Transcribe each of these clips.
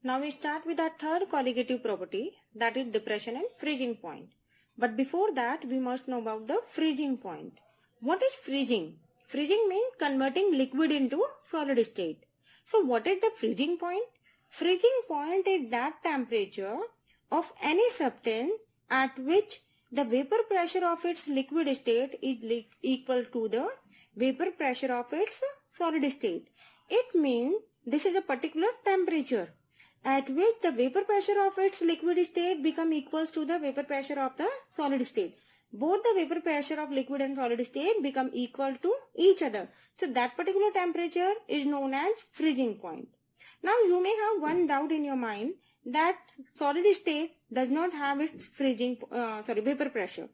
Now we start with our third colligative property, that is depression and freezing point. But before that, we must know about the freezing point. What is freezing? Freezing means converting liquid into solid state. So what is the freezing point? Freezing point is that temperature of any substance at which the vapor pressure of its liquid state is equal to the vapor pressure of its solid state. It means this is a particular temperature at which the vapor pressure of its liquid state become equal to the vapor pressure of the solid state. Both the vapor pressure of liquid and solid state become equal to each other. So that particular temperature is known as freezing point. Now you may have one doubt in your mind that solid state does not have its vapor pressure.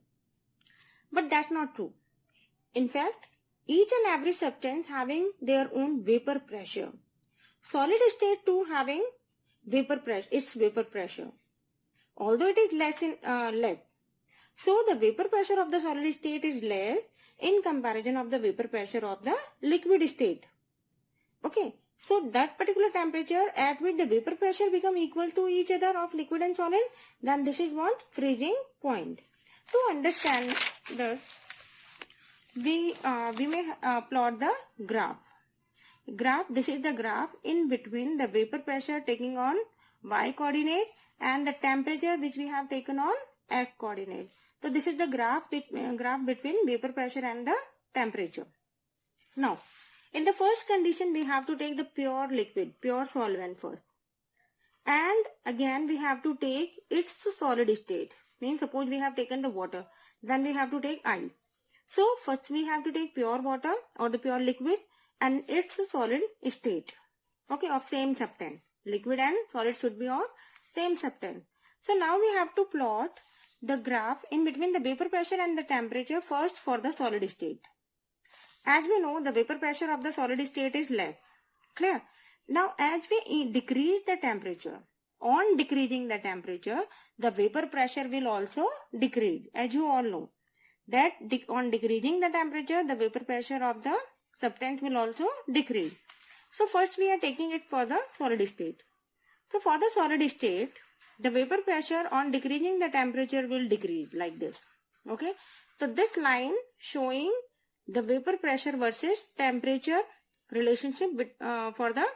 But that's not true. In fact, each and every substance having their own vapor pressure. Solid state too having its vapor pressure, although it is less. So the vapor pressure of the solid state is less in comparison of the vapor pressure of the liquid state. Okay, so that particular temperature at which the vapor pressure become equal to each other of liquid and solid, then this is what freezing point. To understand this, we may plot the graph. This is the graph in between the vapor pressure taking on y coordinate and the temperature which we have taken on x coordinate. So this is the graph between vapor pressure and the temperature. Now, in the first condition, we have to take the pure liquid, pure solvent first. And again, we have to take its solid state. Means suppose we have taken the water, then we have to take ice. So first we have to take pure water or the pure liquid and its solid state, okay, of same substance. Liquid and solid should be of same substance. So now we have to plot the graph in between the vapor pressure and the temperature first for the solid state. As we know, the vapor pressure of the solid state is less. Clear? Now as we decrease the temperature, on decreasing the temperature, the vapor pressure will also decrease. As you all know that on decreasing the temperature, the vapor pressure of the substance will also decrease. So first we are taking it for the solid state. So for the solid state, the vapor pressure on decreasing the temperature will decrease like this. Okay. So this line showing the vapor pressure versus temperature relationship for the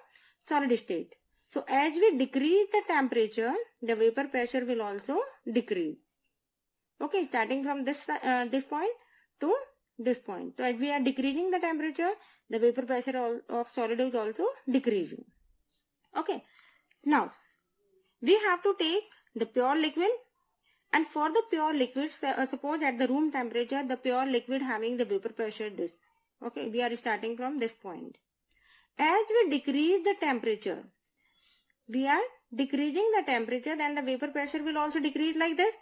solid state. So as we decrease the temperature, the vapor pressure will also decrease. Okay, starting from this point to this point. So as we are decreasing the temperature, the vapor pressure of solid is also decreasing. Okay. Now, we have to take the pure liquid, and for the pure liquid, suppose at the room temperature, the pure liquid having the vapor pressure this. Okay, we are starting from this point. As we decrease the temperature, then the vapor pressure will also decrease like this.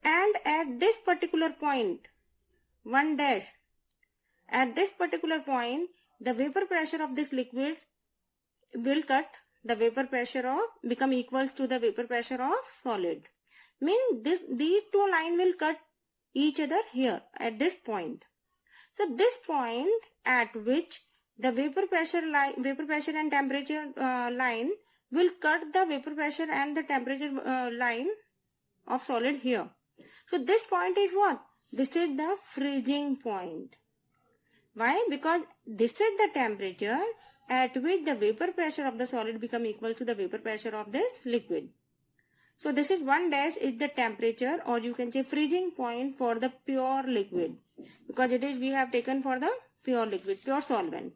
And at this particular point, 1 dash, at this particular point, the vapor pressure of this liquid will cut the vapor pressure of become equal to the vapor pressure of solid. Means these two lines will cut each other here at this point. So this point at which the vapor pressure and temperature line will cut the vapor pressure and the temperature line of solid here. So this point is what? This is the freezing point. Why? Because this is the temperature at which the vapor pressure of the solid become equal to the vapor pressure of this liquid. So this is 1 dash is the temperature, or you can say freezing point for the pure liquid, because it is we have taken for the pure liquid, pure solvent.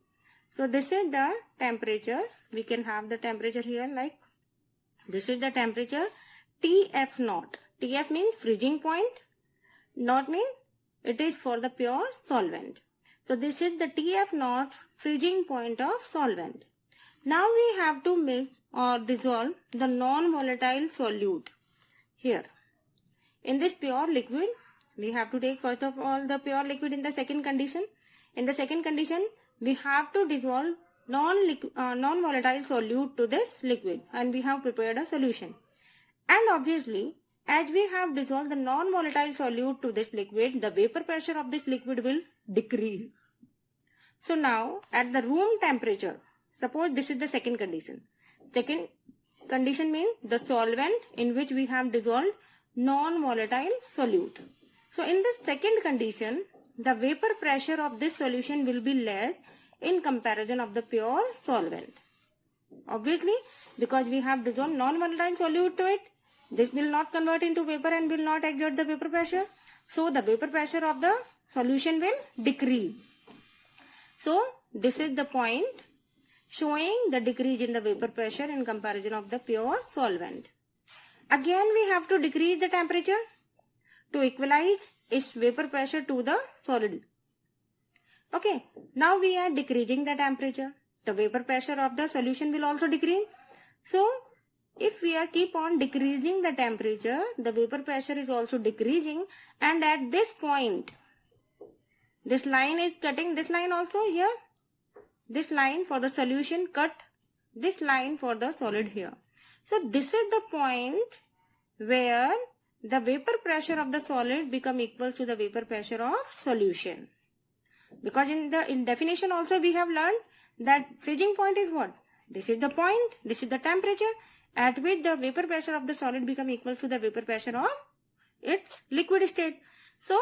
So this is the temperature. We can have the temperature here like this is the temperature TF naught. TF means freezing point. Naught means it is for the pure solvent. So this is the TF naught freezing point of solvent. Now we have to mix or dissolve the non-volatile solute here. In this pure liquid, we have to take first of all the pure liquid in the second condition. In the second condition, we have to dissolve non-volatile solute to this liquid, and we have prepared a solution. And obviously, as we have dissolved the non-volatile solute to this liquid, the vapor pressure of this liquid will decrease. So now at the room temperature, suppose this is the second condition. Condition means the solvent in which we have dissolved non-volatile solute. So in this second condition, the vapor pressure of this solution will be less in comparison of the pure solvent. Obviously, because we have dissolved non-volatile solute to it, this will not convert into vapor and will not exert the vapor pressure. So the vapor pressure of the solution will decrease. So this is the point showing the decrease in the vapor pressure in comparison of the pure solvent. Again, we have to decrease the temperature to equalize its vapor pressure to the solid. Okay, now we are decreasing the temperature. The vapor pressure of the solution will also decrease. So, if we are keep on decreasing the temperature, the vapor pressure is also decreasing, and at this point, this line is cutting this line also here. This line for the solution cut this line for the solid here. So this is the point where the vapor pressure of the solid become equal to the vapor pressure of solution. Because in definition also we have learned that freezing point is what? This is the point, this is the temperature at which the vapor pressure of the solid become equal to the vapor pressure of its liquid state. So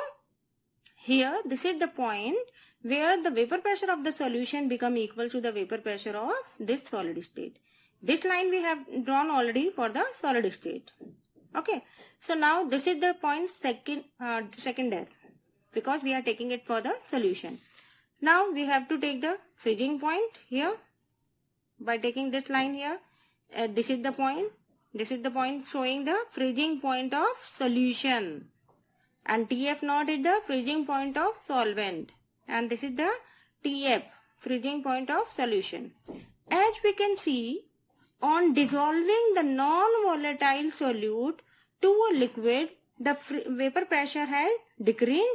here this is the point where the vapor pressure of the solution become equal to the vapor pressure of this solid state. This line we have drawn already for the solid state. Okay. So now this is the point second S, because we are taking it for the solution. Now we have to take the freezing point here by taking this line here. This is the point. This is the point showing the freezing point of solution. And TF0 is the freezing point of solvent. And this is the TF, freezing point of solution. As we can see, on dissolving the non-volatile solute to a liquid, the vapor pressure has decreased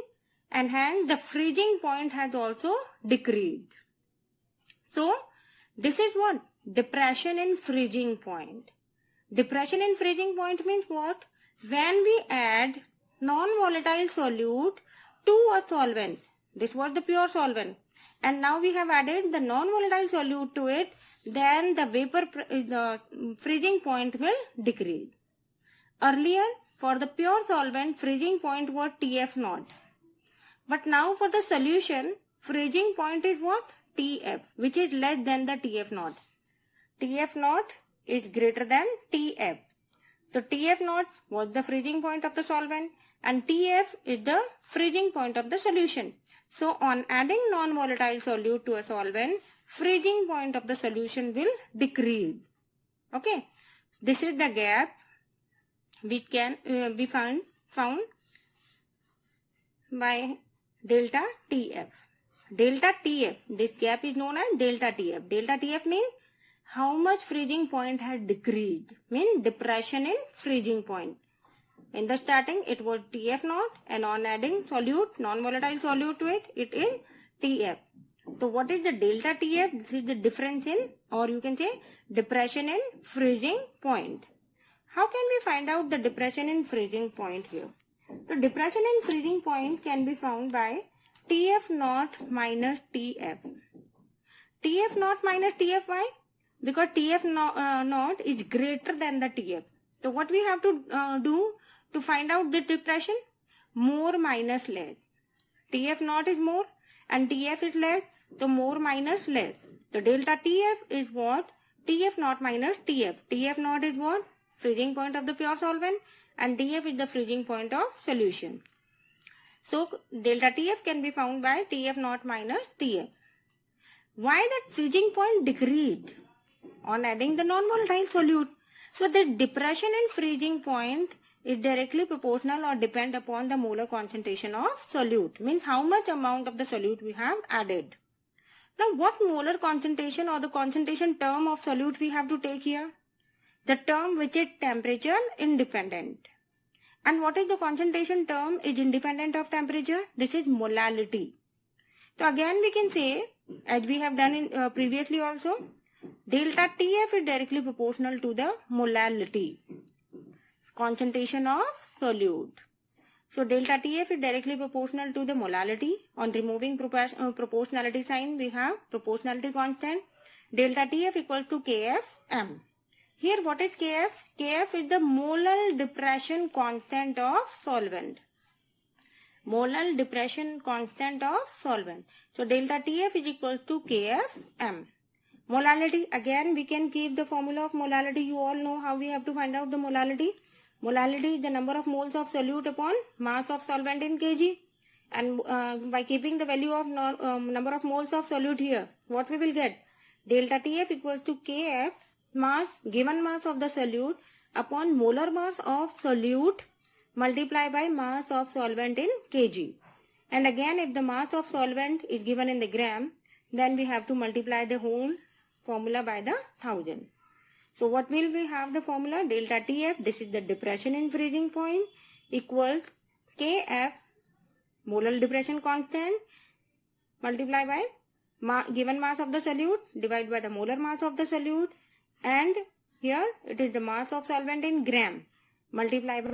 and hence the freezing point has also decreased. So, this is what? Depression in freezing point. Depression in freezing point means what? When we add non-volatile solute to a solvent. This was the pure solvent. And now we have added the non-volatile solute to it. Then the freezing point will decrease. Earlier, for the pure solvent, freezing point was TF0. But now for the solution, freezing point is what? TF, which is less than the TF0. TF0 is greater than TF. So TF0 was the freezing point of the solvent and TF is the freezing point of the solution. So on adding non-volatile solute to a solvent, freezing point of the solution will decrease. Okay. This is the gap which can be found by delta TF. Delta TF, this gap is known as delta TF. Delta TF means how much freezing point has decreased, means depression in freezing point. In the starting, it was TF0 and on adding solute, non-volatile solute to it, it is TF. So what is the delta TF? This is the difference in, or you can say depression in freezing point. How can we find out the depression in freezing point here? So depression in freezing point can be found by TF0 minus TF. TF0 minus TF, why? Because TF0 is greater than the TF. So what we have to do to find out the depression? More minus less. TF0 is more and TF is less. So more minus less. So delta TF is what? TF0 minus TF. TF0 is what? Freezing point of the pure solvent and TF is the freezing point of solution. So delta TF can be found by TF0 minus TF. Why that freezing point decreased? On adding the non-volatile solute. So the depression in freezing point is directly proportional or depend upon the molar concentration of solute. Means how much amount of the solute we have added. Now what molar concentration or the concentration term of solute we have to take here? The term which is temperature independent. And what is the concentration term is independent of temperature? This is molality. So again we can say, as we have done in previously also, delta TF is directly proportional to the molality, concentration of solute. So delta TF is directly proportional to the molality. On removing proportionality sign, we have proportionality constant. Delta TF equals to KFM. Here what is Kf? Kf is the molar depression constant of solvent. Molar depression constant of solvent. So delta Tf is equal to Kfm. Molality, again we can keep the formula of molality. You all know how we have to find out the molality. Molality is the number of moles of solute upon mass of solvent in kg. And by keeping the value of number of moles of solute here, what we will get? Delta Tf equals to Kf mass, given mass of the solute upon molar mass of solute multiplied by mass of solvent in kg. And again, if the mass of solvent is given in the gram, then we have to multiply the whole formula by the 1000. So what will we have the formula? Delta Tf, this is the depression in freezing point, equals Kf, molar depression constant, multiplied by given mass of the solute divided by the molar mass of the solute, and here it is the mass of solvent in gram multiplied by